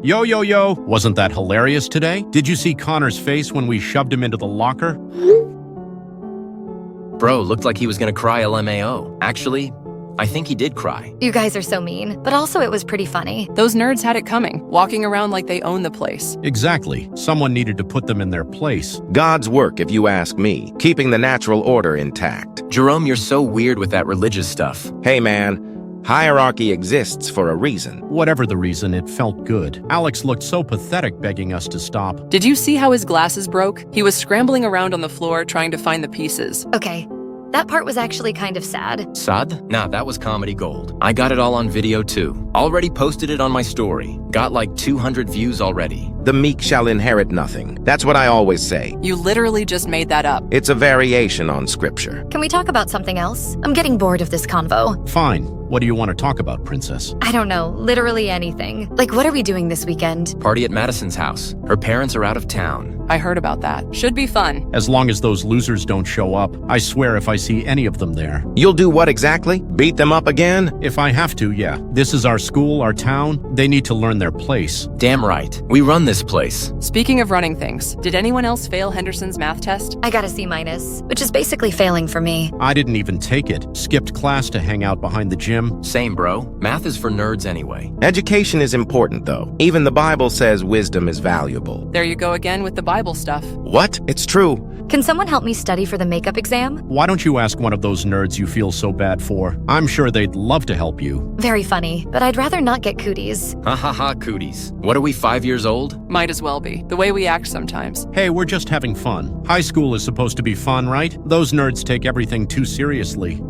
Yo, yo, yo. Wasn't that hilarious today? Did you see Connor's face when we shoved him into the locker? Bro, looked like he was gonna cry LMAO. Actually, I think he did cry. You guys are so mean, but also it was pretty funny. Those nerds had it coming, walking around like they own the place. Exactly. Someone needed to put them in their place. God's work, if you ask me, keeping the natural order intact. Jerome, you're so weird with that religious stuff. Hey man, hierarchy exists for a reason. Whatever the reason, it felt good. Alex looked so pathetic begging us to stop. Did you see how his glasses broke? He was scrambling around on the floor trying to find the pieces. Okay, that part was actually kind of sad. Sad? Nah, that was comedy gold. I got it all on video too. Already posted it on my story. Got like 200 views already. The meek shall inherit nothing. That's what I always say. You literally just made that up. It's a variation on scripture. Can we talk about something else? I'm getting bored of this convo. Fine. What do you want to talk about, Princess? I don't know, literally anything. Like, what are we doing this weekend? Party at Madison's house. Her parents are out of town. I heard about that. Should be fun. As long as those losers don't show up, I swear if I see any of them there. You'll do what exactly? Beat them up again? If I have to, yeah. This is our school, our town. They need to learn their place. Damn right. We run this place. Speaking of running things, did anyone else fail Henderson's math test? I got a C-, which is basically failing for me. I didn't even take it. Skipped class to hang out behind the gym. Same, bro. Math is for nerds anyway. Education is important, though. Even the Bible says wisdom is valuable. There you go again with the Bible stuff. What? It's true. Can someone help me study for the makeup exam? Why don't you ask one of those nerds you feel so bad for? I'm sure they'd love to help you. Very funny, but I'd rather not get cooties. Ha ha ha, cooties. What are we, 5 years old? Might as well be. The way we act sometimes. Hey, we're just having fun. High school is supposed to be fun, right? Those nerds take everything too seriously.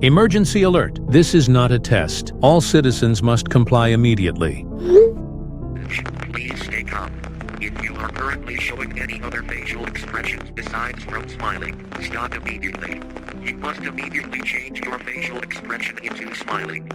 Emergency alert. This is not a test. All citizens must comply immediately. Please stay calm. If you are currently showing any other facial expressions besides from smiling, stop immediately. You must immediately change your facial expression into smiling.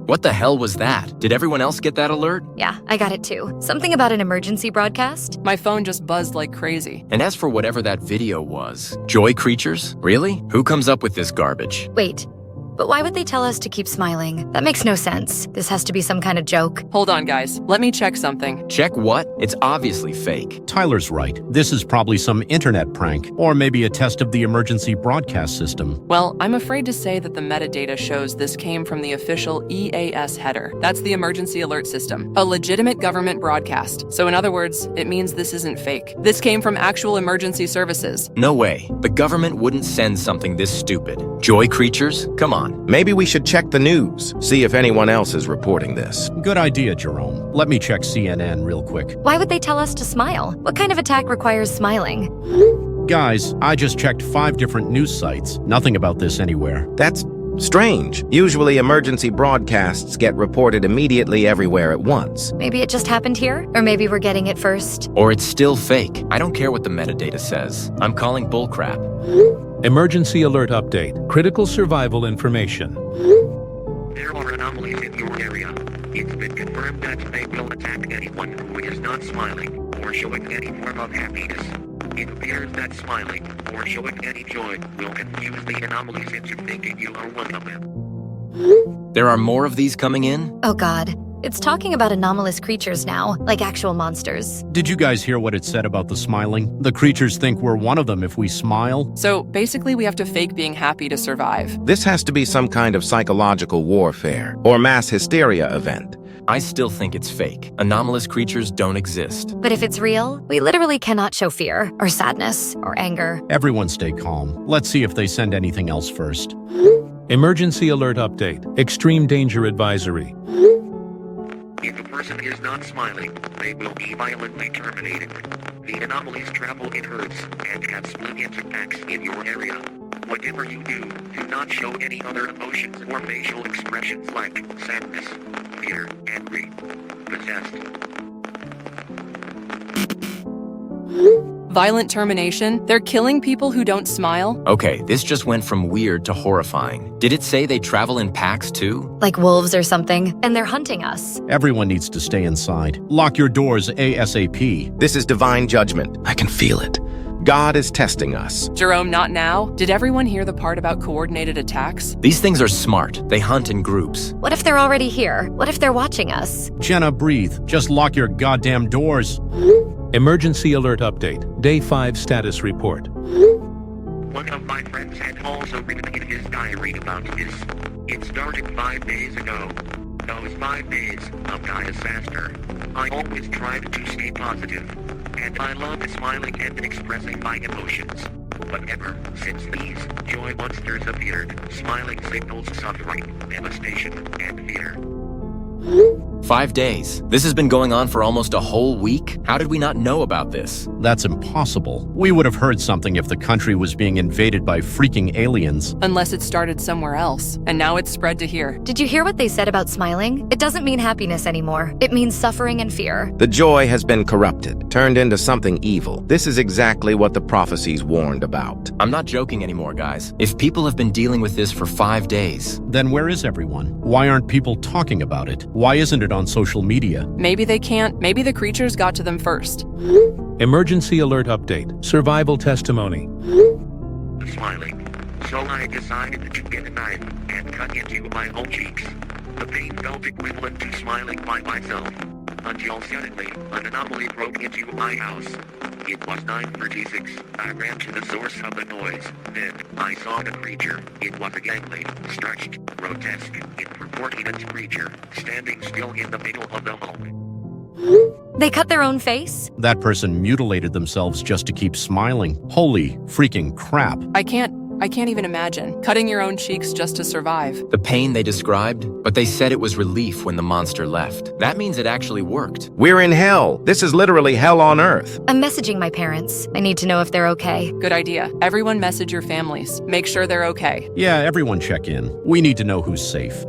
What the hell was that? Did everyone else get that alert? Yeah, I got it too. Something about an emergency broadcast? My phone just buzzed like crazy. And as for whatever that video was, joy creatures? Really? Who comes up with this garbage? Wait, but why would they tell us to keep smiling? That makes no sense. This has to be some kind of joke. Hold on, guys. Let me check something. Check what? It's obviously fake. Tyler's right. This is probably some internet prank, or maybe a test of the emergency broadcast system. Well, I'm afraid to say that the metadata shows this came from the official EAS header. That's the emergency alert system, a legitimate government broadcast. So in other words, it means this isn't fake. This came from actual emergency services. No way. The government wouldn't send something this stupid. Joy creatures? Come on. Maybe we should check the news, see if anyone else is reporting this. Good idea, Jerome. Let me check CNN real quick. Why would they tell us to smile? What kind of attack requires smiling? Guys, I just checked 5 different news sites. Nothing about this anywhere. That's strange. Usually emergency broadcasts get reported immediately everywhere at once. Maybe it just happened here? Or maybe we're getting it first? Or it's still fake. I don't care what the metadata says. I'm calling bullcrap. Emergency alert update. Critical survival information. There are anomalies in your area. It's been confirmed that they will attack anyone who is not smiling or showing any form of happiness. It appears that smiling or showing any joy will confuse the anomalies into thinking you are one of them. There are more of these coming in? Oh god. It's talking about anomalous creatures now, like actual monsters. Did you guys hear what it said about the smiling? The creatures think we're one of them if we smile. So basically we have to fake being happy to survive. This has to be some kind of psychological warfare or mass hysteria event. I still think it's fake. Anomalous creatures don't exist. But if it's real, we literally cannot show fear, or sadness, or anger. Everyone stay calm. Let's see if they send anything else first. Emergency alert update. Extreme danger advisory. If a person is not smiling, they will be violently terminated. The anomalies travel in herds and can split into packs in your area. Whatever you do not show any other emotions or facial expressions like sadness, fear, angry, possessed. Violent termination? They're killing people who don't smile? Okay, this just went from weird to horrifying. Did it say they travel in packs too? Like wolves or something, and they're hunting us. Everyone needs to stay inside. Lock your doors ASAP. This is divine judgment. I can feel it. God is testing us. Jerome, not now. Did everyone hear the part about coordinated attacks? These things are smart. They hunt in groups. What if they're already here? What if they're watching us? Jenna, breathe. Just lock your goddamn doors. Emergency alert update. Day 5 status report. One of my friends had also written in his diary about this. It started 5 days ago. Those 5 days of disaster. I always tried to stay positive. And I loved smiling and expressing my emotions. But ever since these joy monsters appeared, smiling signals suffering, devastation, and fear. 5 days. This has been going on for almost a whole week? How did we not know about this? That's impossible. We would have heard something if the country was being invaded by freaking aliens. Unless it started somewhere else, and now it's spread to here. Did you hear what they said about smiling? It doesn't mean happiness anymore. It means suffering and fear. The joy has been corrupted, turned into something evil. This is exactly what the prophecies warned about. I'm not joking anymore, guys. If people have been dealing with this for 5 days... Then where is everyone? Why aren't people talking about it? Why isn't it on social media? Maybe they can't. Maybe the creatures got to them first. Emergency alert update. Survival testimony. Smiling. So I decided to get a knife and cut into my own cheeks. The pain felt equivalent to smiling by myself. Until suddenly, an anomaly broke into my house. It was 9:36. I ran to the source of the noise. Then, I saw the creature. It was a gangly, stretched, grotesque, improportionate creature, standing still in the middle of the home. They cut their own face? That person mutilated themselves just to keep smiling. Holy freaking crap. I can't even imagine. Cutting your own cheeks just to survive. The pain they described, but they said it was relief when the monster left. That means it actually worked. We're in hell. This is literally hell on earth. I'm messaging my parents. I need to know if they're okay. Good idea. Everyone message your families. Make sure they're okay. Yeah, everyone check in. We need to know who's safe.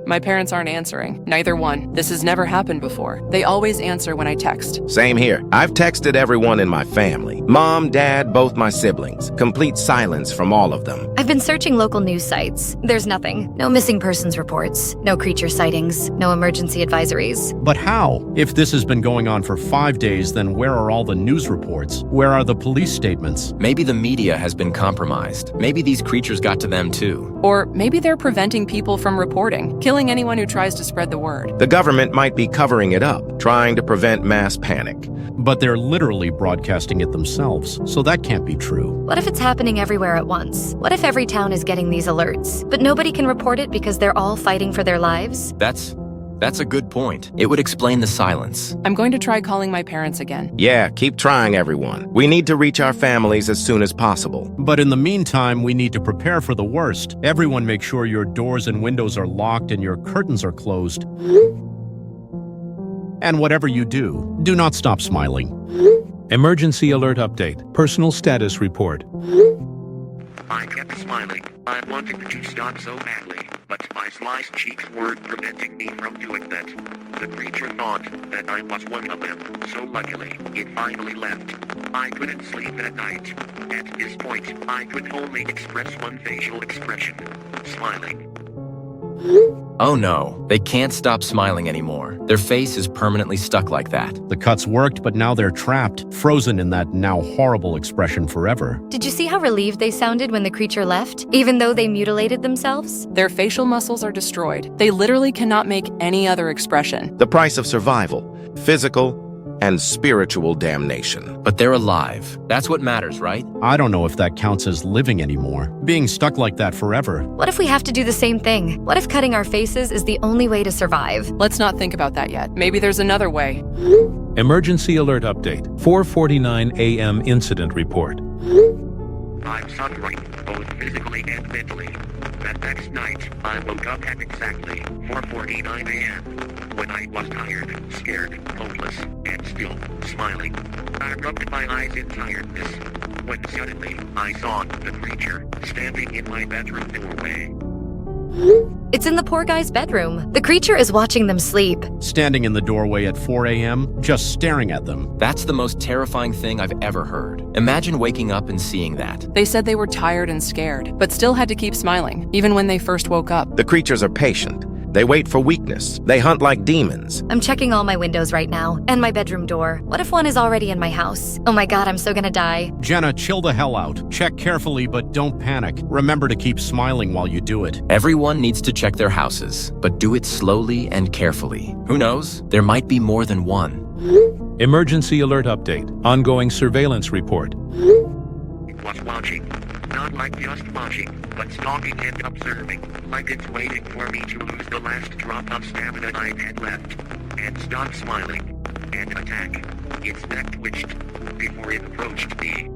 My parents aren't answering. Neither one. This has never happened before. They always answer when I text. Same here. I've texted everyone in my family. Mom, dad, both my siblings. Complete silence from all of them. I've been searching local news sites. There's nothing. No missing persons reports. No creature sightings. No emergency advisories. But how? If this has been going on for 5 days, then where are all the news reports? Where are the police statements? Maybe the media has been compromised. Maybe these creatures got to them too. Or maybe they're preventing people from reporting, killing anyone who tries to spread the word. The government might be covering it up, trying to prevent mass panic. But they're literally broadcasting it themselves, so that can't be true. What if it's happening everywhere at once? What if every town is getting these alerts, but nobody can report it because they're all fighting for their lives? That's a good point. It would explain the silence. I'm going to try calling my parents again. Yeah, keep trying, everyone. We need to reach our families as soon as possible. But in the meantime, we need to prepare for the worst. Everyone make sure your doors and windows are locked and your curtains are closed. And whatever you do, do not stop smiling. Emergency alert update. Personal status report. I kept smiling. I wanted to stop so badly, but my sliced cheeks were preventing me from doing that. The creature thought that I was one of them, so luckily, it finally left. I couldn't sleep that night. At this point, I could only express one facial expression. Smiling. Oh no, they can't stop smiling anymore. Their face is permanently stuck like that. The cuts worked, but now they're trapped, frozen in that now horrible expression forever. Did you see how relieved they sounded when the creature left, even though they mutilated themselves? Their facial muscles are destroyed. They literally cannot make any other expression. The price of survival, physical and spiritual damnation. But they're alive. That's what matters, right? I don't know if that counts as living anymore. Being stuck like that forever. What if we have to do the same thing? What if cutting our faces is the only way to survive? Let's not think about that yet. Maybe there's another way. Emergency alert update. 4:49 a.m. incident report. I'm suffering, both physically and mentally. That next night, I woke up at exactly 4:49 a.m. when I was tired, scared, hopeless, and still smiling. I rubbed my eyes in tiredness when suddenly I saw the creature standing in my bedroom doorway. It's in the poor guy's bedroom. The creature is watching them sleep. Standing in the doorway at 4 a.m., just staring at them. That's the most terrifying thing I've ever heard. Imagine waking up and seeing that. They said they were tired and scared, but still had to keep smiling, even when they first woke up. The creatures are patient. They wait for weakness. They hunt like demons. I'm checking all my windows right now, and my bedroom door. What if one is already in my house? Oh my god, I'm so gonna die. Jenna, chill the hell out. Check carefully, but don't panic. Remember to keep smiling while you do it. Everyone needs to check their houses, but do it slowly and carefully. Who knows? There might be more than one. Emergency alert update. Ongoing surveillance report. Was watching. Not like just watching, but stalking and observing. Like it's waiting for me to lose the last drop of stamina I had left. And stop smiling. And attack. Its neck twitched before it approached me.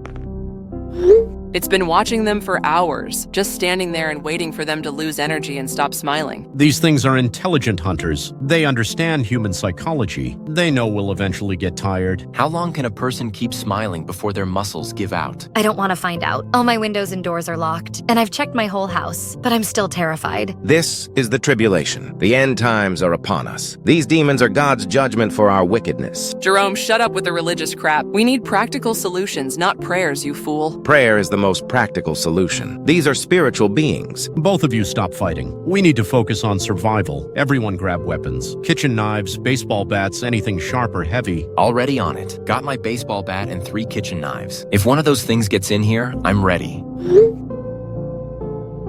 It's been watching them for hours, just standing there and waiting for them to lose energy and stop smiling. These things are intelligent hunters. They understand human psychology. They know we'll eventually get tired. How long can a person keep smiling before their muscles give out? I don't want to find out. All my windows and doors are locked, and I've checked my whole house, but I'm still terrified. This is the tribulation. The end times are upon us. These demons are God's judgment for our wickedness. Jerome, shut up with the religious crap. We need practical solutions, not prayers, you fool. Prayer is the most practical solution. These are spiritual beings. Both of you stop fighting. We need to focus on survival. Everyone grab weapons. Kitchen knives, baseball bats, anything sharp or heavy. Already on it. Got my baseball bat and 3 kitchen knives. If one of those things gets in here, I'm ready.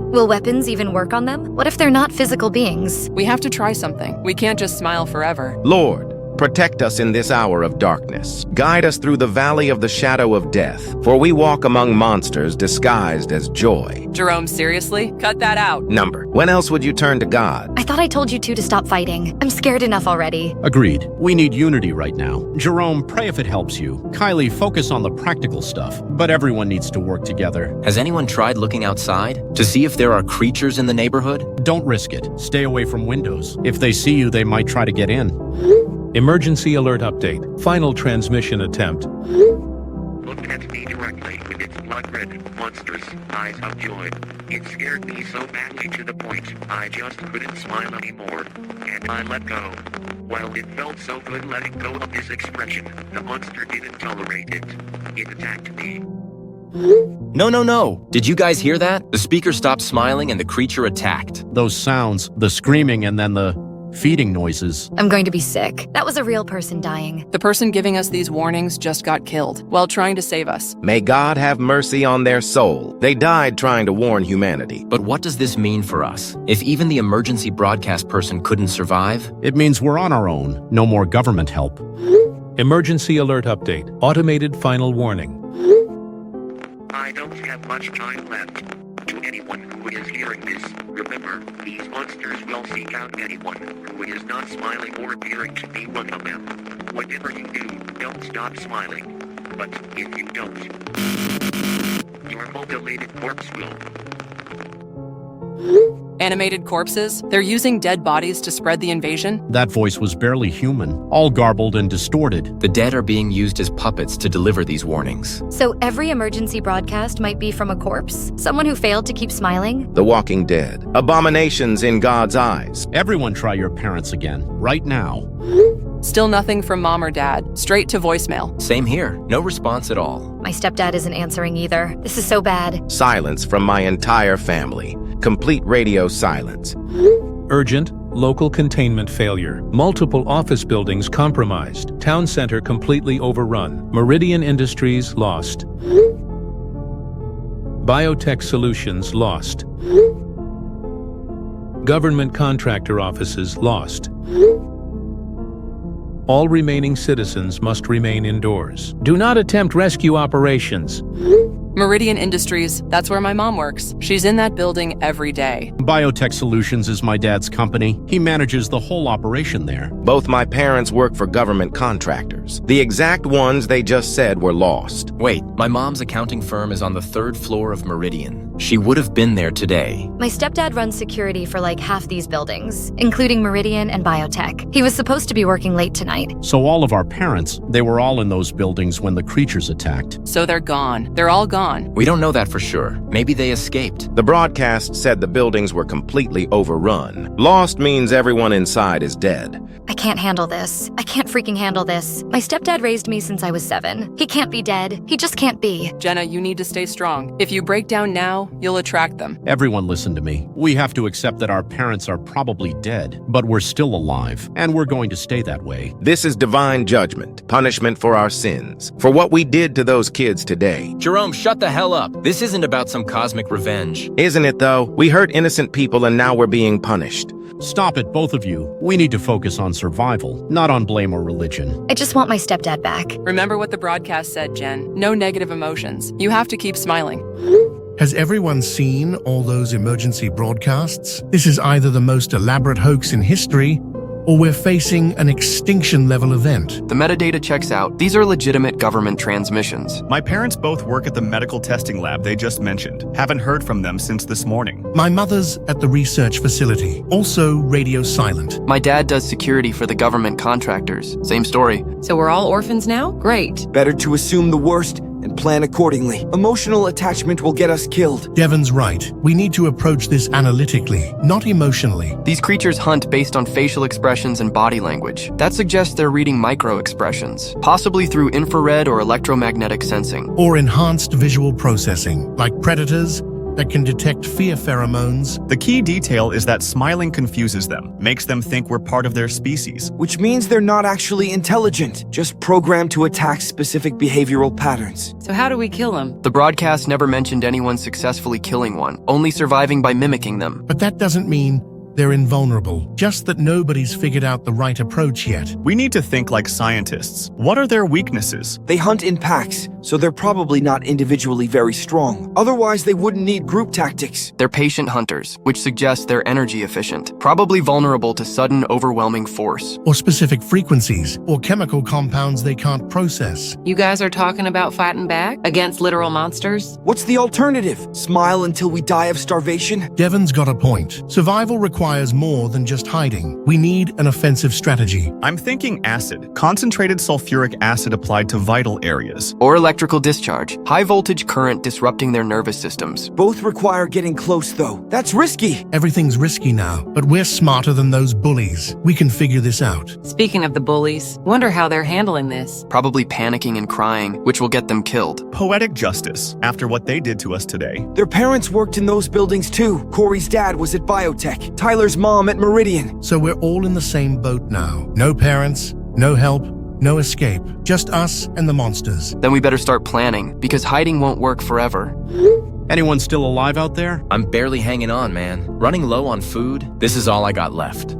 Will weapons even work on them? What if they're not physical beings? We have to try something. We can't just smile forever. Lord, protect us in this hour of darkness. Guide us through the valley of the shadow of death, for we walk among monsters disguised as joy. Jerome, seriously? Cut that out. Number. When else would you turn to God? I thought I told you two to stop fighting. I'm scared enough already. Agreed. We need unity right now. Jerome, pray if it helps you. Kylie, focus on the practical stuff. But everyone needs to work together. Has anyone tried looking outside to see if there are creatures in the neighborhood? Don't risk it. Stay away from windows. If they see you, they might try to get in. Emergency alert update. Final transmission attempt. Looked at me directly with its blood-red, monstrous eyes of joy. It scared me so badly to the point I just couldn't smile anymore. And I let go. While it felt so good letting go of this expression, the monster didn't tolerate it. It attacked me. No. Did you guys hear that? The speaker stopped smiling and the creature attacked. Those sounds, the screaming and then the feeding noises. I'm going to be sick. That was a real person dying. The person giving us these warnings just got killed while trying to save us. May God have mercy on their soul. They died trying to warn humanity. But what does this mean for us? If even the emergency broadcast person couldn't survive? It means we're on our own. No more government help. Emergency alert update. Automated final warning. I don't have much time left. To anyone who is hearing this, remember, these monsters will seek out anyone who is not smiling or appearing to be one of them. Whatever you do, don't stop smiling. But if you don't, your mutilated corpse will. Animated corpses? They're using dead bodies to spread the invasion? That voice was barely human, all garbled and distorted. The dead are being used as puppets to deliver these warnings. So every emergency broadcast might be from a corpse? Someone who failed to keep smiling? The Walking Dead. Abominations in God's eyes. Everyone try your parents again, right now. Still nothing from mom or dad. Straight to voicemail. Same here. No response at all. My stepdad isn't answering either. This is so bad. Silence from my entire family. Complete radio silence. Urgent. Local containment failure. Multiple office buildings compromised. Town center completely overrun. Meridian Industries lost. Biotech Solutions lost. Government contractor offices lost. All remaining citizens must remain indoors. Do not attempt rescue operations. Meridian Industries, that's where my mom works. She's in that building every day. Biotech Solutions is my dad's company. He manages the whole operation there. Both my parents work for government contractors. The exact ones they just said were lost. Wait, my mom's accounting firm is on the 3rd floor of Meridian. She would have been there today. My stepdad runs security for like half these buildings, including Meridian and Biotech. He was supposed to be working late tonight. So all of our parents, they were all in those buildings when the creatures attacked. So they're gone. They're all gone. We don't know that for sure. Maybe they escaped. The broadcast said the buildings were completely overrun. Lost means everyone inside is dead. I can't handle this. I can't freaking handle this. My stepdad raised me since I was 7. He can't be dead. He just can't be. Jenna, you need to stay strong. If you break down now, you'll attract them. Everyone listen to me. We have to accept that our parents are probably dead, but we're still alive, and we're going to stay that way. This is divine judgment, punishment for our sins, for what we did to those kids today. Jerome, shut the hell up. This isn't about some cosmic revenge. Isn't it, though? We hurt innocent people and now we're being punished. Stop it, both of you. We need to focus on survival, not on blame or religion. I just want my stepdad back. Remember what the broadcast said, Jen. No negative emotions. You have to keep smiling. Has everyone seen all those emergency broadcasts? This is either the most elaborate hoax in history, or we're facing an extinction-level event. The metadata checks out. These are legitimate government transmissions. My parents both work at the medical testing lab they just mentioned. Haven't heard from them since this morning. My mother's at the research facility, also radio silent. My dad does security for the government contractors. Same story. So we're all orphans now? Great. Better to assume the worst and plan accordingly. Emotional attachment will get us killed. Devon's right. We need to approach this analytically, not emotionally. These creatures hunt based on facial expressions and body language. That suggests they're reading micro-expressions, possibly through infrared or electromagnetic sensing. Or enhanced visual processing, like predators that can detect fear pheromones. The key detail is that smiling confuses them, makes them think we're part of their species. Which means they're not actually intelligent, just programmed to attack specific behavioral patterns. So how do we kill them? The broadcast never mentioned anyone successfully killing one, only surviving by mimicking them. But that doesn't mean they're invulnerable, just that nobody's figured out the right approach yet. We need to think like scientists. What are their weaknesses? They hunt in packs, so they're probably not individually very strong. Otherwise, they wouldn't need group tactics. They're patient hunters, which suggests they're energy efficient, probably vulnerable to sudden, overwhelming force. Or specific frequencies, or chemical compounds they can't process. You guys are talking about fighting back against literal monsters? What's the alternative? Smile until we die of starvation? Devon's got a point. Survival requires more than just hiding. We need an offensive strategy. I'm thinking acid. Concentrated sulfuric acid applied to vital areas. Or electrical discharge. High voltage current disrupting their nervous systems. Both require getting close, though. That's risky. Everything's risky now, but we're smarter than those bullies. We can figure this out. Speaking of the bullies, wonder how they're handling this. Probably panicking and crying, which will get them killed. Poetic justice, after what they did to us today. Their parents worked in those buildings too. Corey's dad was at biotech. Tyler's mom at Meridian. So we're all in the same boat now. No parents, no help, no escape. Just us and the monsters. Then we better start planning, because hiding won't work forever. Anyone still alive out there? I'm barely hanging on, man. Running low on food. This is all I got left.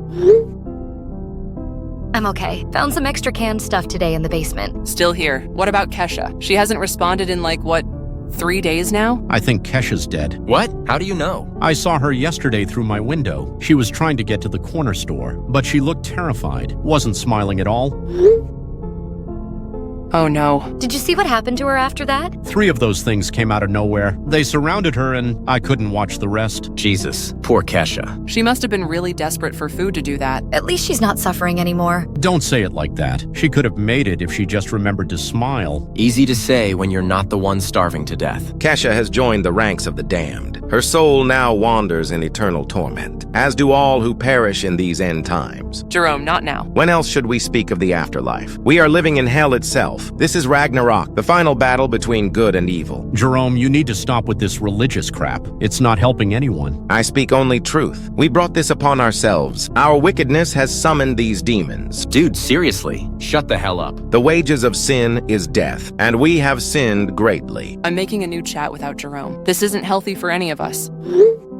I'm okay. Found some extra canned stuff today in the basement. Still here. What about Kesha? She hasn't responded in 3 days now? I think Kesha's dead. What? How do you know? I saw her yesterday through my window. She was trying to get to the corner store, but she looked terrified. Wasn't smiling at all. Oh no. Did you see what happened to her after that? 3 of those things came out of nowhere. They surrounded her and I couldn't watch the rest. Jesus, poor Kesha. She must have been really desperate for food to do that. At least she's not suffering anymore. Don't say it like that. She could have made it if she just remembered to smile. Easy to say when you're not the one starving to death. Kesha has joined the ranks of the damned. Her soul now wanders in eternal torment, as do all who perish in these end times. Jerome, not now. When else should we speak of the afterlife? We are living in hell itself. This is Ragnarok, the final battle between good and evil. Jerome, you need to stop with this religious crap. It's not helping anyone. I speak only truth. We brought this upon ourselves. Our wickedness has summoned these demons. Dude, seriously, shut the hell up. The wages of sin is death, and we have sinned greatly. I'm making a new chat without Jerome. This isn't healthy for any of us.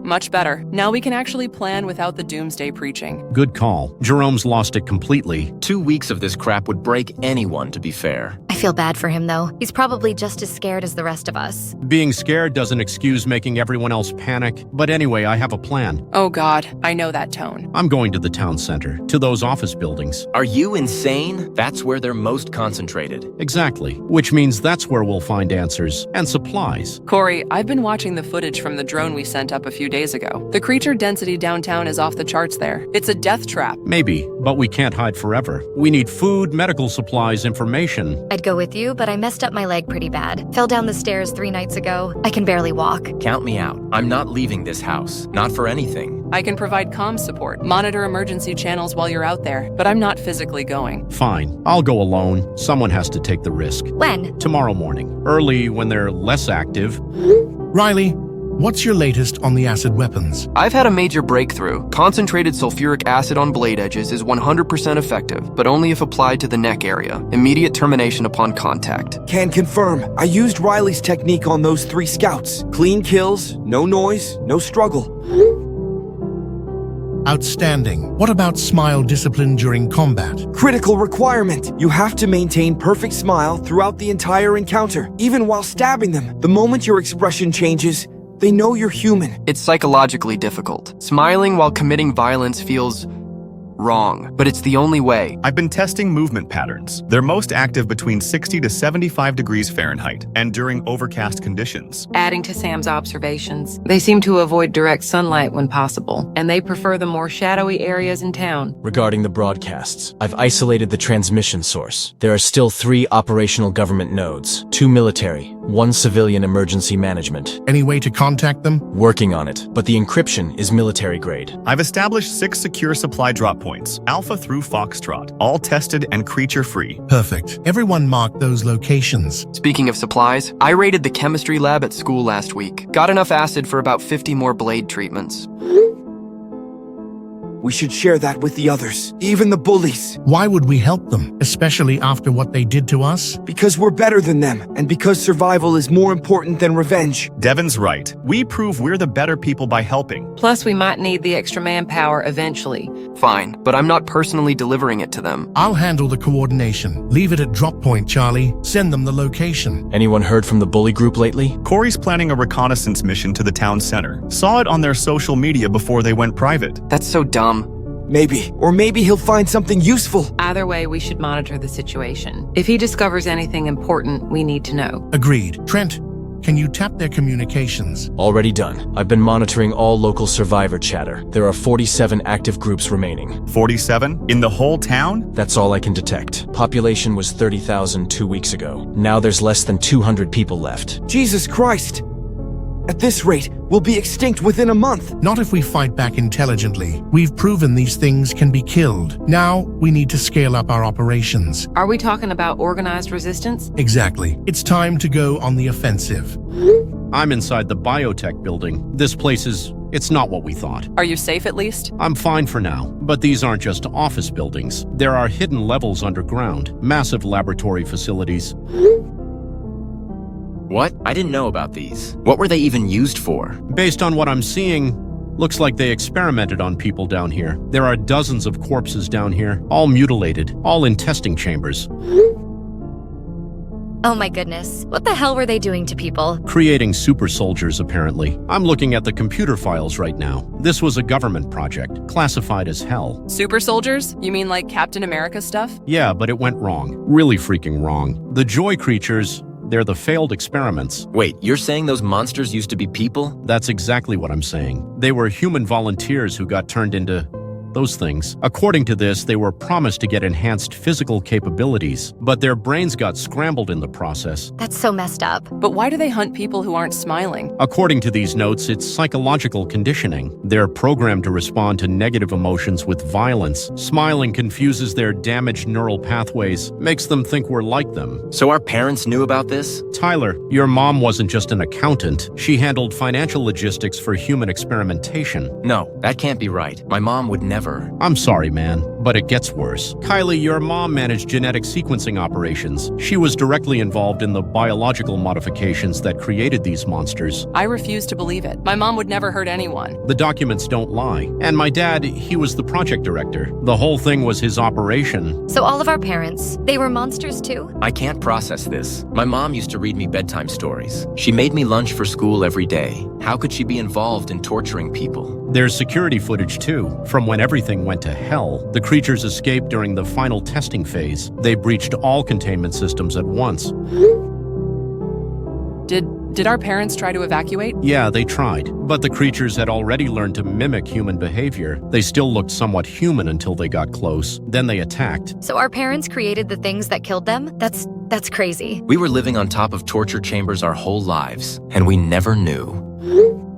Much better. Now we can actually plan without the doomsday preaching. Good call. Jerome's lost it completely. 2 weeks of this crap would break anyone, to be fair. I feel bad for him, though. He's probably just as scared as the rest of us. Being scared doesn't excuse making everyone else panic. But anyway, I have a plan. Oh God, I know that tone. I'm going to the town center, to those office buildings. Are you insane? That's where they're most concentrated. Exactly. Which means that's where we'll find answers and supplies. Corey, I've been watching the footage from the drone we sent up a few days ago. The creature density downtown is off the charts there. It's a death trap. Maybe, but we can't hide forever. We need food, medical supplies, information. I'd go with you, but I messed up my leg pretty bad. Fell down the stairs 3 nights ago. I can barely walk. Count me out. I'm not leaving this house. Not for anything. I can provide comm support, monitor emergency channels while you're out there, but I'm not physically going. Fine. I'll go alone. Someone has to take the risk. When? Tomorrow morning. Early when they're less active. Riley, what's your latest on the acid weapons? I've had a major breakthrough. Concentrated sulfuric acid on blade edges is 100% effective, but only if applied to the neck area. Immediate termination upon contact. Can confirm. I used Riley's technique on those 3 scouts. Clean kills, no noise, no struggle. Outstanding. What about smile discipline during combat? Critical requirement. You have to maintain perfect smile throughout the entire encounter, even while stabbing them. The moment your expression changes, they know you're human. It's psychologically difficult. Smiling while committing violence feels wrong, but it's the only way. I've been testing movement patterns. They're most active between 60 to 75 degrees Fahrenheit and during overcast conditions. Adding to Sam's observations, they seem to avoid direct sunlight when possible, and they prefer the more shadowy areas in town. Regarding the broadcasts, I've isolated the transmission source. There are still 3 operational government nodes, 2 military, 1 civilian emergency management. Any way to contact them? Working on it, but the encryption is military grade. I've established 6 secure supply drop points, Alpha through Foxtrot, all tested and creature-free. Perfect. Everyone mark those locations. Speaking of supplies, I raided the chemistry lab at school last week. Got enough acid for about 50 more blade treatments. We should share that with the others, even the bullies. Why would we help them, especially after what they did to us? Because we're better than them, and because survival is more important than revenge. Devin's right. We prove we're the better people by helping. Plus, we might need the extra manpower eventually. Fine, but I'm not personally delivering it to them. I'll handle the coordination. Leave it at drop point, Charlie. Send them the location. Anyone heard from the bully group lately? Corey's planning a reconnaissance mission to the town center. Saw it on their social media before they went private. That's so dumb. Maybe. Or maybe he'll find something useful. Either way, we should monitor the situation. If he discovers anything important, we need to know. Agreed. Trent, can you tap their communications? Already done. I've been monitoring all local survivor chatter. There are 47 active groups remaining. 47? In the whole town? That's all I can detect. Population was 30,000 2 weeks ago. Now there's less than 200 people left. Jesus Christ! At this rate, we'll be extinct within a month. Not if we fight back intelligently. We've proven these things can be killed. Now, we need to scale up our operations. Are we talking about organized resistance? Exactly. It's time to go on the offensive. I'm inside the biotech building. This place it's not what we thought. Are you safe at least? I'm fine for now, but these aren't just office buildings. There are hidden levels underground, massive laboratory facilities. What? I didn't know about these. What were they even used for? Based on what I'm seeing, looks like they experimented on people down here. There are dozens of corpses down here, all mutilated, all in testing chambers. Oh my goodness. What the hell were they doing to people? Creating super soldiers, apparently. I'm looking at the computer files right now. This was a government project, classified as hell. Super soldiers? You mean like Captain America stuff? Yeah, but it went wrong. Really freaking wrong. The joy creatures, they're the failed experiments. Wait, you're saying those monsters used to be people? That's exactly what I'm saying. They were human volunteers who got turned into those things. According to this, they were promised to get enhanced physical capabilities, but their brains got scrambled in the process. That's so messed up. But why do they hunt people who aren't smiling? According to these notes, it's psychological conditioning. They're programmed to respond to negative emotions with violence. Smiling confuses their damaged neural pathways, makes them think we're like them. So our parents knew about this? Tyler, your mom wasn't just an accountant. She handled financial logistics for human experimentation. No, that can't be right. My mom would never. I'm sorry, man, but it gets worse. Kylie, your mom managed genetic sequencing operations. She was directly involved in the biological modifications that created these monsters. I refuse to believe it. My mom would never hurt anyone. The documents don't lie. And my dad, he was the project director. The whole thing was his operation. So all of our parents, they were monsters too? I can't process this. My mom used to read me bedtime stories. She made me lunch for school every day. How could she be involved in torturing people? There's security footage too, from when everything went to hell. The creatures escaped during the final testing phase. They breached all containment systems at once. Did our parents try to evacuate? Yeah, they tried. But the creatures had already learned to mimic human behavior. They still looked somewhat human until they got close. Then they attacked. So our parents created the things that killed them? That's That's crazy. We were living on top of torture chambers our whole lives, and we never knew.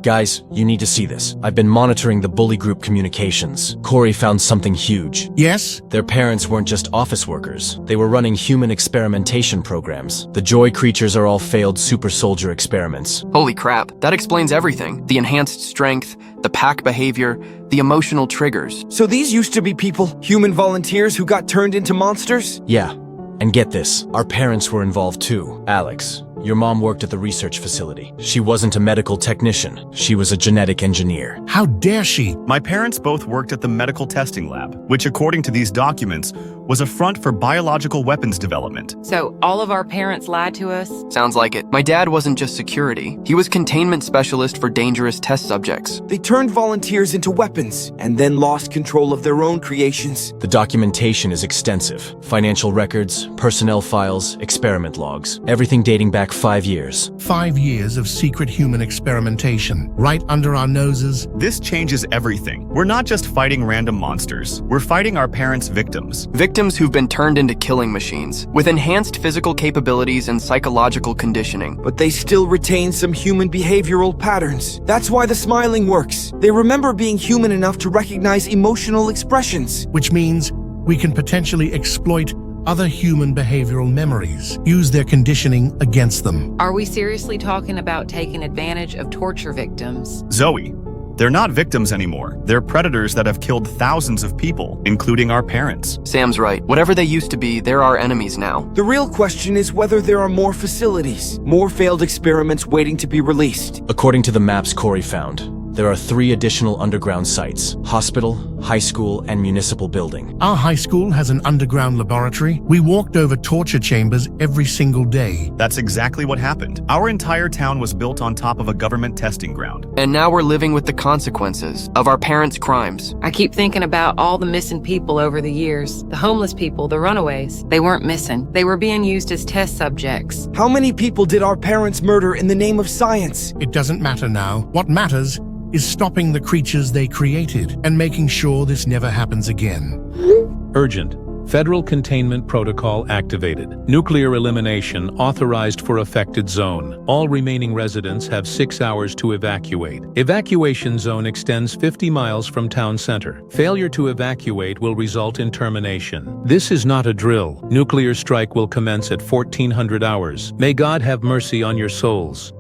Guys, you need to see this. I've been monitoring the bully group communications. Corey found something huge. Yes? Their parents weren't just office workers. They were running human experimentation programs. The Joy creatures are all failed super soldier experiments. Holy crap, that explains everything. The enhanced strength, the pack behavior, the emotional triggers. So these used to be people, human volunteers who got turned into monsters? Yeah. And get this, our parents were involved too. Alex, your mom worked at the research facility. She wasn't a medical technician. She was a genetic engineer. How dare she? My parents both worked at the medical testing lab, which according to these documents, was a front for biological weapons development. So all of our parents lied to us? Sounds like it. My dad wasn't just security. He was containment specialist for dangerous test subjects. They turned volunteers into weapons and then lost control of their own creations. The documentation is extensive. Financial records, personnel files, experiment logs. Everything dating back 5 years. 5 years of secret human experimentation, right under our noses. This changes everything. We're not just fighting random monsters. We're fighting our parents' victims. Victims who've been turned into killing machines, with enhanced physical capabilities and psychological conditioning. But they still retain some human behavioral patterns. That's why the smiling works. They remember being human enough to recognize emotional expressions. Which means we can potentially exploit other human behavioral memories, use their conditioning against them. Are we seriously talking about taking advantage of torture victims? Zoe, they're not victims anymore. They're predators that have killed thousands of people, including our parents. Sam's right. Whatever they used to be, they're our enemies now. The real question is whether there are more facilities, more failed experiments waiting to be released. According to the maps Corey found, there are 3 additional underground sites: hospital, high school, and municipal building. Our high school has an underground laboratory. We walked over torture chambers every single day. That's exactly what happened. Our entire town was built on top of a government testing ground. And now we're living with the consequences of our parents' crimes. I keep thinking about all the missing people over the years. The homeless people, the runaways. They weren't missing. They were being used as test subjects. How many people did our parents murder in the name of science? It doesn't matter now. What matters is stopping the creatures they created and making sure this never happens again. Urgent. Federal Containment Protocol activated. Nuclear elimination authorized for affected zone. All remaining residents have 6 hours to evacuate. Evacuation zone extends 50 miles from town center. Failure to evacuate will result in termination. This is not a drill. Nuclear strike will commence at 1400 hours. May God have mercy on your souls.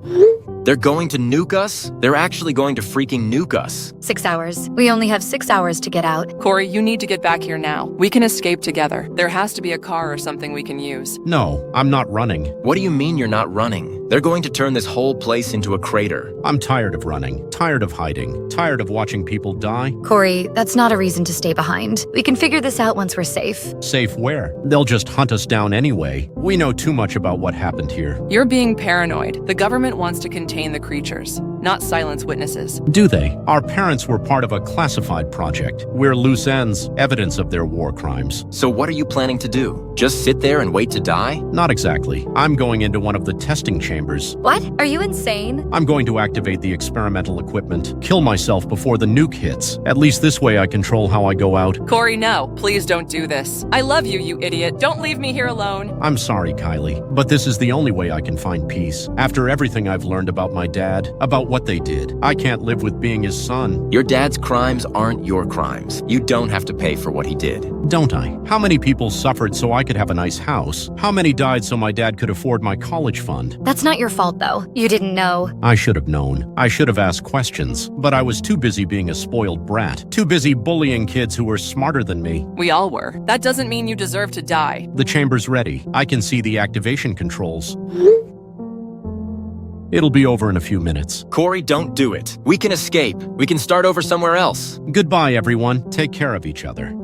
They're going to nuke us? They're actually going to freaking nuke us. 6 hours. We only have 6 hours to get out. Corey, you need to get back here now. We can escape together. There has to be a car or something we can use. No, I'm not running. What do you mean you're not running? They're going to turn this whole place into a crater. I'm tired of running, tired of hiding, tired of watching people die. Corey, that's not a reason to stay behind. We can figure this out once we're safe. Safe where? They'll just hunt us down anyway. We know too much about what happened here. You're being paranoid. The government wants to contain the creatures, not silence witnesses. Do they? Our parents were part of a classified project. We're loose ends, evidence of their war crimes. So what are you planning to do? Just sit there and wait to die? Not exactly. I'm going into one of the testing chambers. What? Are you insane? I'm going to activate the experimental equipment, kill myself before the nuke hits. At least this way I control how I go out. Corey, no. Please don't do this. I love you, you idiot. Don't leave me here alone. I'm sorry, Kylie, but this is the only way I can find peace. After everything I've learned about my dad, about what they did, I can't live with being his son. Your dad's crimes aren't your crimes. You don't have to pay for what he did. Don't I? How many people suffered so I could have a nice house? How many died so my dad could afford my college fund? That's not your fault, though. You didn't know. I should have known. I should have asked questions, but I was too busy being a spoiled brat. Too busy bullying kids who were smarter than me. We all were. That doesn't mean you deserve to die. The chamber's ready. I can see the activation controls. It'll be over in a few minutes. Corey, don't do it. We can escape. We can start over somewhere else. Goodbye, everyone. Take care of each other.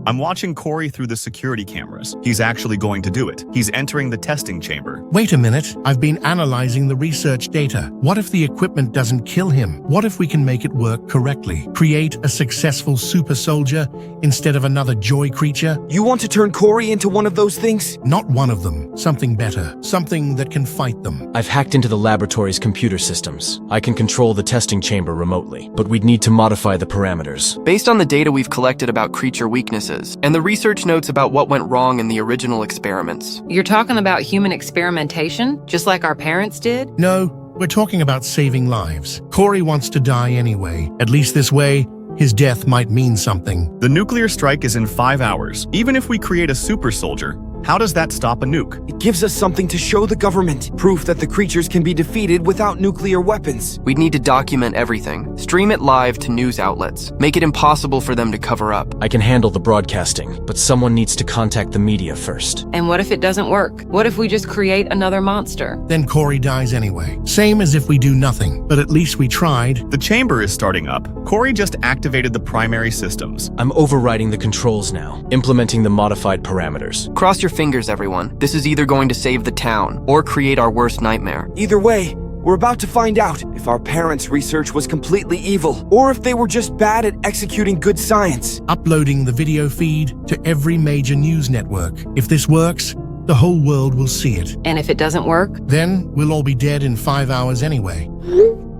I'm watching Corey through the security cameras. He's actually going to do it. He's entering the testing chamber. Wait a minute. I've been analyzing the research data. What if the equipment doesn't kill him? What if we can make it work correctly? Create a successful super soldier instead of another joy creature? You want to turn Corey into one of those things? Not one of them. Something better. Something that can fight them. I've hacked into the laboratory's computer systems. I can control the testing chamber remotely, but we'd need to modify the parameters. Based on the data we've collected about creatures creature weaknesses, and the research notes about what went wrong in the original experiments. You're talking about human experimentation, just like our parents did? No, we're talking about saving lives. Corey wants to die anyway. At least this way, his death might mean something. The nuclear strike is in 5 hours. Even if we create a super soldier, how does that stop a nuke? It gives us something to show the government, proof that the creatures can be defeated without nuclear weapons. We'd need to document everything, stream it live to news outlets, make it impossible for them to cover up. I can handle the broadcasting, but someone needs to contact the media first. And what if it doesn't work? What if we just create another monster? Then Corey dies anyway. Same as if we do nothing, but at least we tried. The chamber is starting up. Corey just activated the primary systems. I'm overriding the controls now, implementing the modified parameters. Cross your fingers, everyone. This is either going to save the town or create our worst nightmare. Either way, we're about to find out if our parents' research was completely evil, or if they were just bad at executing good science. Uploading the video feed to every major news network. If this works, the whole world will see it. And if it doesn't work? Then we'll all be dead in 5 hours anyway.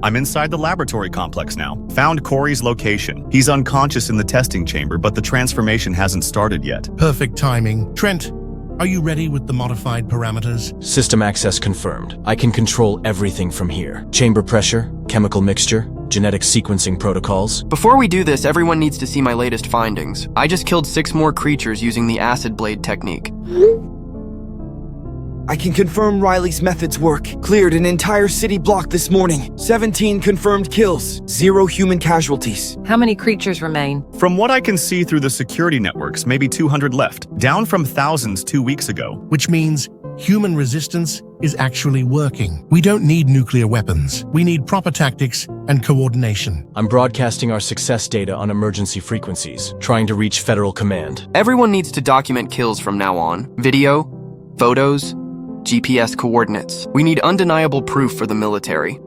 I'm inside the laboratory complex now. Found Corey's location. He's unconscious in the testing chamber, but the transformation hasn't started yet. Perfect timing. Trent, are you ready with the modified parameters? System access confirmed. I can control everything from here. Chamber pressure, chemical mixture, genetic sequencing protocols. Before we do this, everyone needs to see my latest findings. I just killed 6 more creatures using the acid blade technique. I can confirm Riley's methods work. Cleared an entire city block this morning. 17 confirmed kills. 0 human casualties. How many creatures remain? From what I can see through the security networks, maybe 200 left, down from thousands 2 weeks ago. Which means human resistance is actually working. We don't need nuclear weapons. We need proper tactics and coordination. I'm broadcasting our success data on emergency frequencies, trying to reach Federal Command. Everyone needs to document kills from now on. Video, photos, GPS coordinates. We need undeniable proof for the military.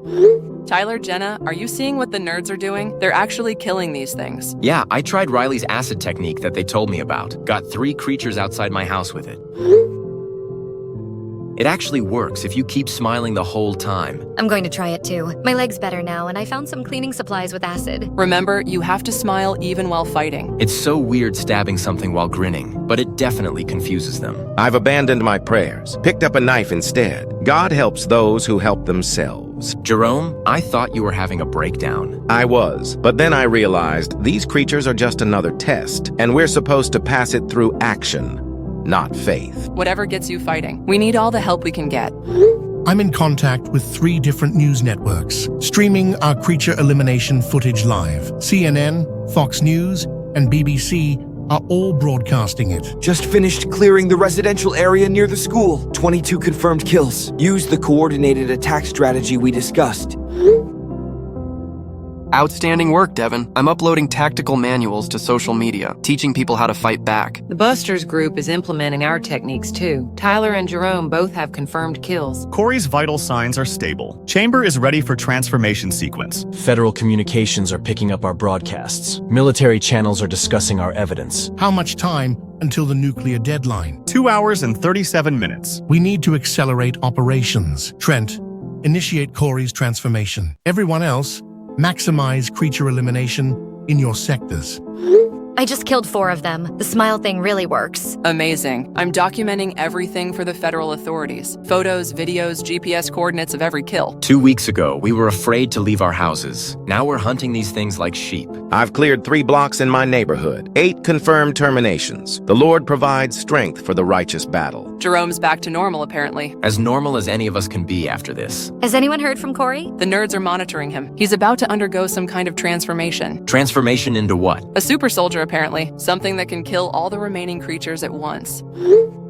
Tyler, Jenna, are you seeing what the nerds are doing? They're actually killing these things. Yeah, I tried Riley's acid technique that they told me about. Got 3 creatures outside my house with it. It actually works if you keep smiling the whole time. I'm going to try it too. My leg's better now, and I found some cleaning supplies with acid. Remember, you have to smile even while fighting. It's so weird stabbing something while grinning, but it definitely confuses them. I've abandoned my prayers, picked up a knife instead. God helps those who help themselves. Jerome, I thought you were having a breakdown. I was, but then I realized these creatures are just another test, and we're supposed to pass it through action, not faith. Whatever gets you fighting. We need all the help we can get. I'm in contact with 3 different news networks, streaming our creature elimination footage live. CNN, Fox News, and BBC are all broadcasting it. Just finished clearing the residential area near the school. 22 confirmed kills. Use the coordinated attack strategy we discussed. Outstanding work, Devin. I'm uploading tactical manuals to social media, teaching people how to fight back. The Busters group is implementing our techniques too. Tyler and Jerome both have confirmed kills. Corey's vital signs are stable. Chamber is ready for transformation sequence. Federal communications are picking up our broadcasts. Military channels are discussing our evidence. How much time until the nuclear deadline? 2 hours and 37 minutes. We need to accelerate operations. Trent, initiate Corey's transformation. Everyone else, maximize creature elimination in your sectors. I just killed 4 of them. The smile thing really works. Amazing. I'm documenting everything for the federal authorities. Photos, videos, GPS coordinates of every kill. 2 weeks ago, we were afraid to leave our houses. Now we're hunting these things like sheep. I've cleared 3 blocks in my neighborhood. 8 confirmed terminations. The Lord provides strength for the righteous battle. Jerome's back to normal, apparently. As normal as any of us can be after this. Has anyone heard from Corey? The nerds are monitoring him. He's about to undergo some kind of transformation. Transformation into what? A super soldier, apparently. Something that can kill all the remaining creatures at once.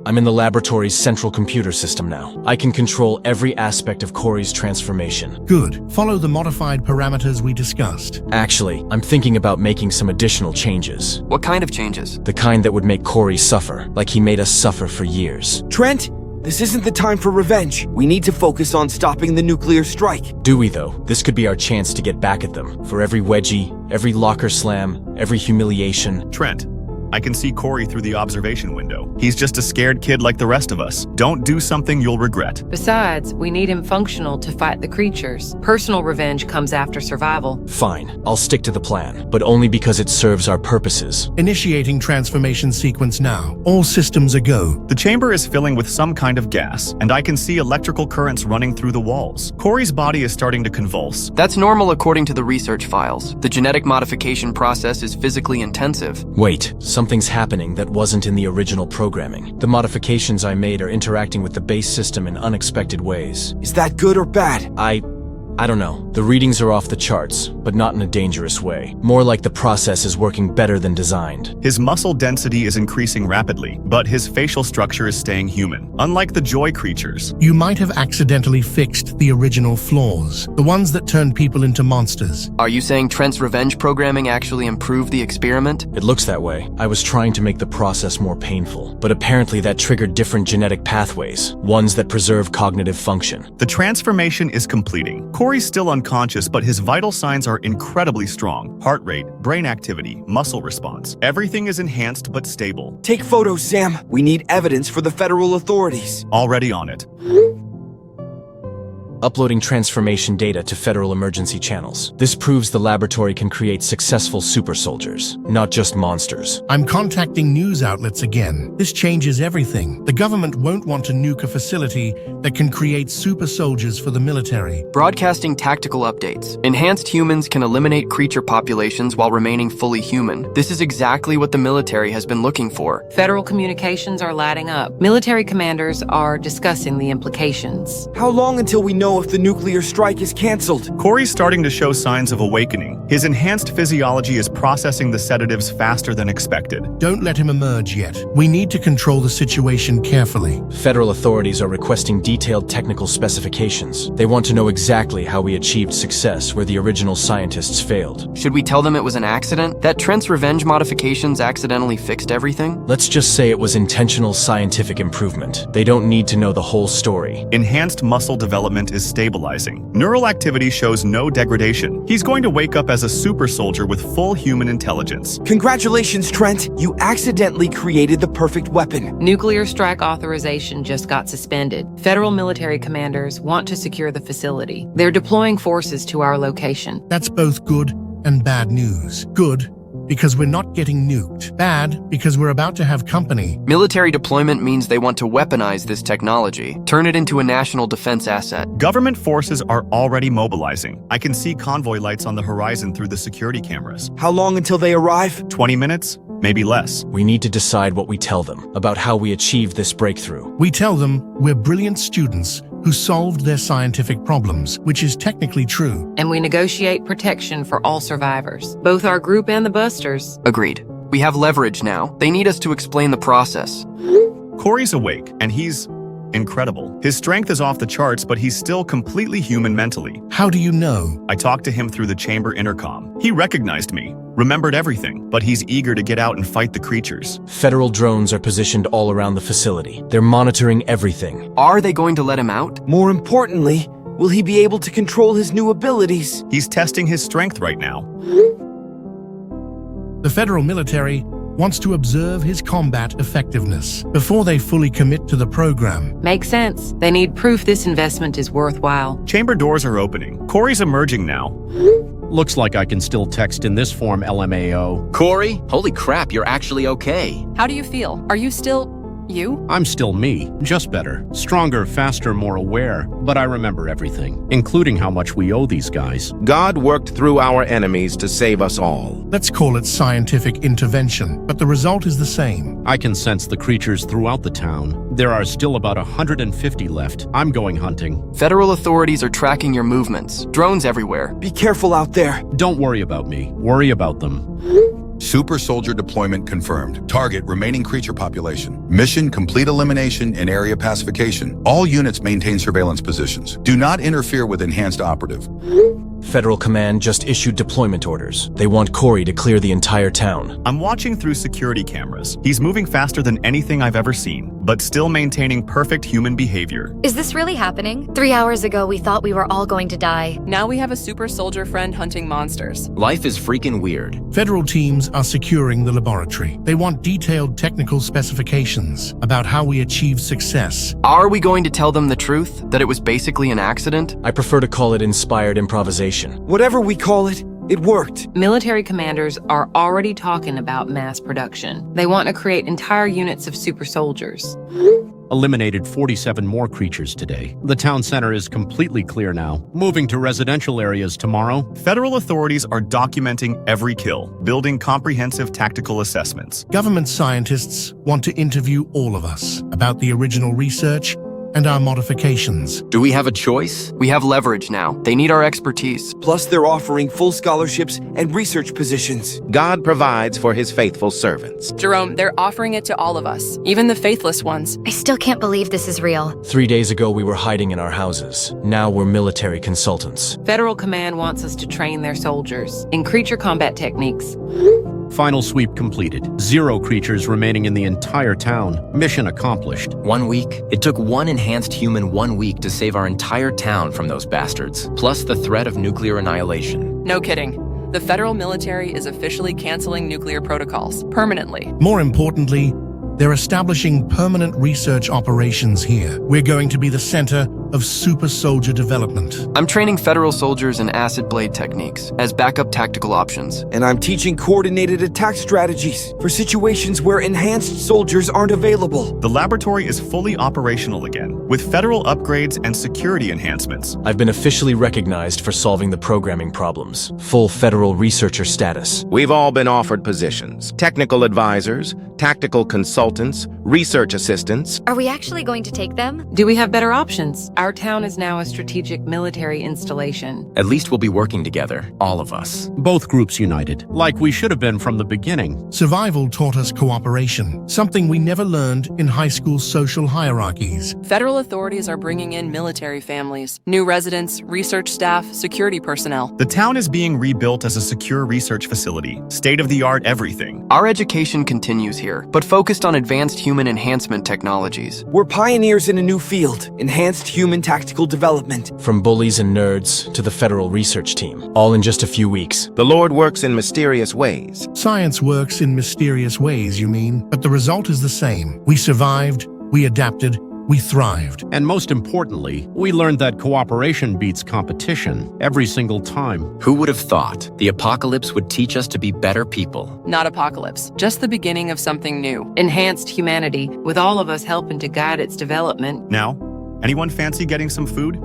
I'm in the laboratory's central computer system now. I can control every aspect of Corey's transformation. Good. Follow the modified parameters we discussed. Actually, I'm thinking about making some additional changes. What kind of changes? The kind that would make Corey suffer, like he made us suffer for years. Trent, this isn't the time for revenge. We need to focus on stopping the nuclear strike. Do we, though? This could be our chance to get back at them. For every wedgie, every locker slam, every humiliation. Trent, I can see Corey through the observation window. He's just a scared kid like the rest of us. Don't do something you'll regret. Besides, we need him functional to fight the creatures. Personal revenge comes after survival. Fine, I'll stick to the plan, but only because it serves our purposes. Initiating transformation sequence now. All systems are go. The chamber is filling with some kind of gas, and I can see electrical currents running through the walls. Corey's body is starting to convulse. That's normal according to the research files. The genetic modification process is physically intensive. Wait, something's happening that wasn't in the original programming. The modifications I made are interacting with the base system in unexpected ways. Is that good or bad? I don't know. The readings are off the charts, but not in a dangerous way. More like the process is working better than designed. His muscle density is increasing rapidly, but his facial structure is staying human, unlike the joy creatures. You might have accidentally fixed the original flaws, the ones that turned people into monsters. Are you saying Trent's revenge programming actually improved the experiment? It looks that way. I was trying to make the process more painful, but apparently that triggered different genetic pathways, ones that preserve cognitive function. The transformation is completing. Corey's still unconscious, but his vital signs are incredibly strong. Heart rate, brain activity, muscle response. Everything is enhanced but stable. Take photos, Sam. We need evidence for the federal authorities. Already on it. Uploading transformation data to federal emergency channels. This proves the laboratory can create successful super soldiers, not just monsters. I'm contacting news outlets again. This changes everything. The government won't want to nuke a facility that can create super soldiers for the military. Broadcasting tactical updates. Enhanced humans can eliminate creature populations while remaining fully human. This is exactly what the military has been looking for. Federal communications are lighting up. Military commanders are discussing the implications. How long until we know if the nuclear strike is canceled? Corey's starting to show signs of awakening. His enhanced physiology is processing the sedatives faster than expected. Don't let him emerge yet. We need to control the situation carefully. Federal authorities are requesting detailed technical specifications. They want to know exactly how we achieved success where the original scientists failed. Should we tell them it was an accident? That Trent's revenge modifications accidentally fixed everything? Let's just say it was intentional scientific improvement. They don't need to know the whole story. Enhanced muscle development is stabilizing. Neural activity shows no degradation. He's going to wake up as a super soldier with full human intelligence. Congratulations, Trent. You accidentally created the perfect weapon. Nuclear strike authorization just got suspended. Federal military commanders want to secure the facility. They're deploying forces to our location. That's both good and bad news. Good, because we're not getting nuked. Bad, because we're about to have company. Military deployment means they want to weaponize this technology, turn it into a national defense asset. Government forces are already mobilizing. I can see convoy lights on the horizon through the security cameras. How long until they arrive? 20 minutes? Maybe less. We need to decide what we tell them about how we achieved this breakthrough. We tell them we're brilliant students who solved their scientific problems, which is technically true. And we negotiate protection for all survivors, both our group and the busters. Agreed. We have leverage now. They need us to explain the process. Corey's awake, and he's incredible. His strength is off the charts, but he's still completely human mentally. How do you know? I talked to him through the chamber intercom. He recognized me, remembered everything, but he's eager to get out and fight the creatures. Federal drones are positioned all around the facility. They're monitoring everything. Are they going to let him out? More importantly, will he be able to control his new abilities? He's testing his strength right now. The federal military wants to observe his combat effectiveness before they fully commit to the program. Makes sense. They need proof this investment is worthwhile. Chamber doors are opening. Corey's emerging now. Looks like I can still text in this form, LMAO. Corey, holy crap, you're actually okay. How do you feel? Are you still you? I'm still me, just better. Stronger, faster, more aware. But I remember everything, including how much we owe these guys. God worked through our enemies to save us all. Let's call it scientific intervention, but the result is the same. I can sense the creatures throughout the town. There are still about 150 left. I'm going hunting. Federal authorities are tracking your movements. Drones everywhere. Be careful out there. Don't worry about me. Worry about them. Super soldier deployment confirmed. Target remaining creature population. Mission complete elimination and area pacification. All units maintain surveillance positions. Do not interfere with enhanced operative. Federal Command just issued deployment orders. They want Corey to clear the entire town. I'm watching through security cameras. He's moving faster than anything I've ever seen, but still maintaining perfect human behavior. Is this really happening? 3 hours ago, we thought we were all going to die. Now we have a super soldier friend hunting monsters. Life is freaking weird. Federal teams are securing the laboratory. They want detailed technical specifications about how we achieve success. Are we going to tell them the truth, that it was basically an accident? I prefer to call it inspired improvisation. Whatever we call it, it worked. Military commanders are already talking about mass production. They want to create entire units of super soldiers. Eliminated 47 more creatures today. The town center is completely clear now. Moving to residential areas tomorrow. Federal authorities are documenting every kill, building comprehensive tactical assessments. Government scientists want to interview all of us about the original research and our modifications. Do we have a choice? We have leverage now. They need our expertise. Plus, they're offering full scholarships and research positions. God provides for his faithful servants. Jerome, they're offering it to all of us, even the faithless ones. I still can't believe this is real. 3 days ago, we were hiding in our houses. Now we're military consultants. Federal Command wants us to train their soldiers in creature combat techniques. Final sweep completed. 0 creatures remaining in the entire town. Mission accomplished. 1 week? It took one enhanced human 1 week to save our entire town from those bastards, plus the threat of nuclear annihilation. No kidding. The federal military is officially canceling nuclear protocols, permanently. More importantly, they're establishing permanent research operations here. We're going to be the center of super soldier development. I'm training federal soldiers in acid blade techniques as backup tactical options. And I'm teaching coordinated attack strategies for situations where enhanced soldiers aren't available. The laboratory is fully operational again, with federal upgrades and security enhancements. I've been officially recognized for solving the programming problems. Full federal researcher status. We've all been offered positions. Technical advisors, tactical consultants, research assistants. Are we actually going to take them? Do we have better options? Our town is now a strategic military installation. At least we'll be working together, all of us. Both groups united, like we should have been from the beginning. Survival taught us cooperation, something we never learned in high school social hierarchies. Federal authorities are bringing in military families, new residents, research staff, security personnel. The town is being rebuilt as a secure research facility, state-of-the-art everything. Our education continues here, but focused on advanced human enhancement technologies. We're pioneers in a new field, enhanced human tactical development. From bullies and nerds to the federal research team, all in just a few weeks. The Lord works in mysterious ways. Science works in mysterious ways, you mean? But the result is the same. We survived, we adapted, we thrived. And most importantly, we learned that cooperation beats competition every single time. Who would have thought the apocalypse would teach us to be better people? Not apocalypse, just the beginning of something new. Enhanced humanity, with all of us helping to guide its development. Now, anyone fancy getting some food?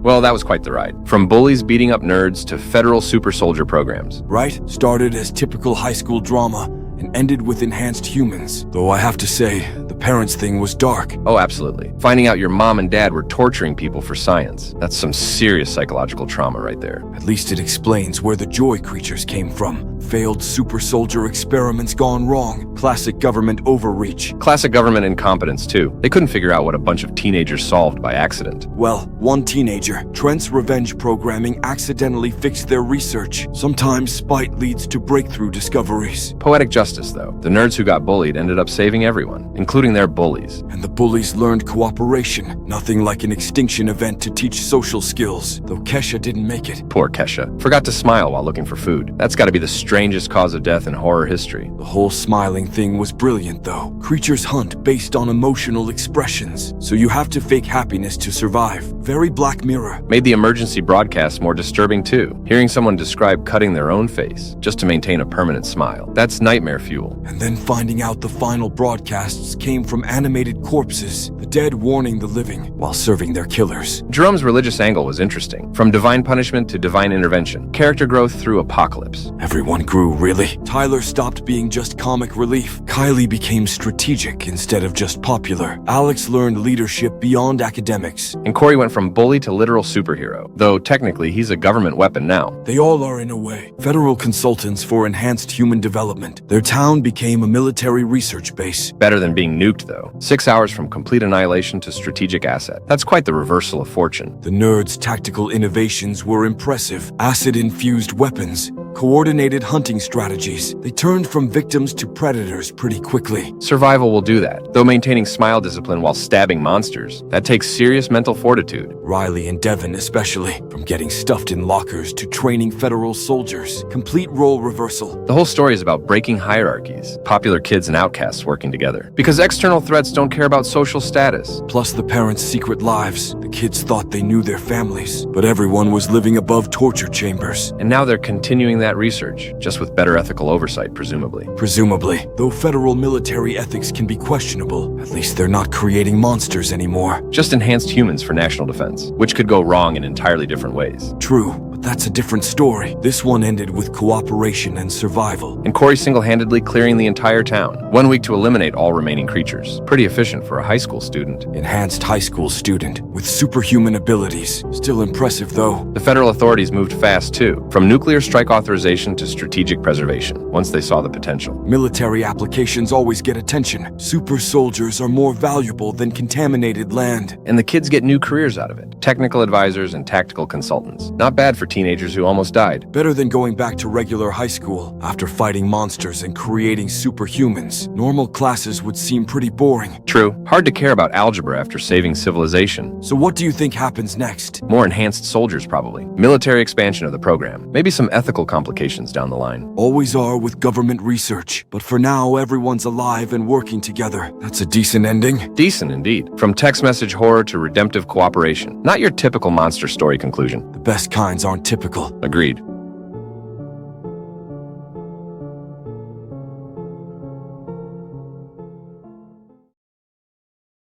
Well, that was quite the ride. From bullies beating up nerds to federal super soldier programs. Right? Started as typical high school drama and ended with enhanced humans. Though I have to say, the parents thing was dark. Oh, absolutely. Finding out your mom and dad were torturing people for science. That's some serious psychological trauma right there. At least it explains where the joy creatures came from. Failed super soldier experiments gone wrong. Classic government overreach. Classic government incompetence, too. They couldn't figure out what a bunch of teenagers solved by accident. Well, one teenager, Trent's revenge programming accidentally fixed their research. Sometimes spite leads to breakthrough discoveries. Poetic justice, though. The nerds who got bullied ended up saving everyone, including their bullies. And the bullies learned cooperation. Nothing like an extinction event to teach social skills, though Kesha didn't make it. Poor Kesha. Forgot to smile while looking for food. That's gotta be the strangest cause of death in horror history. The whole smiling thing was brilliant, though. Creatures hunt based on emotional expressions, so you have to fake happiness to survive. Very Black Mirror. Made the emergency broadcast more disturbing, too. Hearing someone describe cutting their own face just to maintain a permanent smile. That's nightmare fuel. And then finding out the final broadcasts came from animated corpses, the dead warning the living while serving their killers. Jerome's religious angle was interesting. From divine punishment to divine intervention. Character growth through apocalypse. Everyone grew, really. Tyler stopped being just comic relief. Kylie became strategic instead of just popular. Alex learned leadership beyond academics. And Corey went from bully to literal superhero, though technically he's a government weapon now. They all are in a way. Federal consultants for enhanced human development. Their town became a military research base. Better than being nuked, though. 6 hours from complete annihilation to strategic asset. That's quite the reversal of fortune. The nerds' tactical innovations were impressive. Acid-infused weapons, coordinated hunting strategies. They turned from victims to predators pretty quickly. Survival will do that, though maintaining smile discipline while stabbing monsters. That takes serious mental fortitude. Riley and Devin especially, from getting stuffed in lockers to training federal soldiers. Complete role reversal. The whole story is about breaking hierarchies, popular kids and outcasts working together. Because external threats don't care about social status. Plus the parents' secret lives. The kids thought they knew their families, but everyone was living above torture chambers. And now they're continuing that research, just with better ethical oversight, presumably. Presumably. Though federal military ethics can be questionable, at least they're not creating monsters anymore. Just enhanced humans for national defense, which could go wrong in entirely different ways. True, but that's a different story. This one ended with cooperation and survival. And Corey single-handedly clearing the entire town. 1 week to eliminate all remaining creatures. Pretty efficient for a high school student. Enhanced high school student with superhuman abilities. Still impressive, though. The federal authorities moved fast, too. From nuclear strike authorization to strategic preservation, once they saw the potential. Military applications always get attention. Super soldiers are more valuable than contaminated land. And the kids get new careers out of it. Technical advisors and tactical consultants. Not bad for teenagers who almost died. Better than going back to regular high school. After fighting monsters and creating superhumans, normal classes would seem pretty boring. True. Hard to care about algebra after saving civilization. So what do you think happens next? More enhanced soldiers, probably. Military expansion of the program. Maybe some ethical complications down the line. Always are with government research. But for now, everyone's alive and working together. That's a decent ending. Decent, indeed. From text message horror to redemptive cooperation. Not your typical monster story conclusion. The best kinds aren't typical. Agreed.